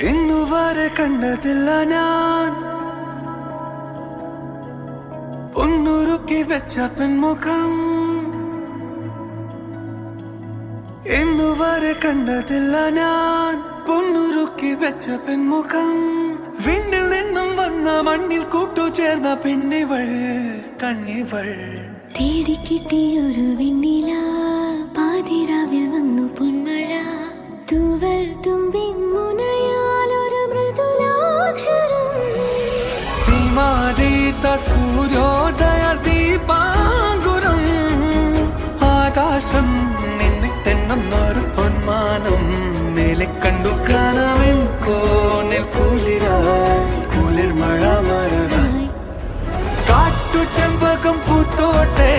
ഇന്നുവരെ കണ്ടതില്ല ഞാൻ പൊന്നുരുക്കി വെച്ച പെൺമുഖം. ഇന്നുവരെ കണ്ടതില്ല ഞാൻ പൊന്നുരുക്കി വെച്ച പെൺമുഖം. വിണ്ണിൽ നിന്നും വന്ന മണ്ണിൽ കൂട്ടുചേർന്ന പെണ്ണിവൾ കണ്ണിവൾ. തേടിക്കിട്ടിയൊരു വെണ്ണില പാതിരാവിൽ വന്നു പൊന്മഴ. തൂവൽ തുമ്പിൻ മുനയാലൊരു മൃദുലാക്ഷരം. സീമാതീത സൂര്യോദയ ദീപാങ്കുരം. ആകാശം നിന്നിട്ടെന്നൊരു പൊന്മാനം. മേലെ കണ്ടു കനവിൻ കോണിൽ കുളിരായി കുളിർ മഴ മറനായി. കാട്ടു ചെമ്പകം പൂത്തോട്ടെ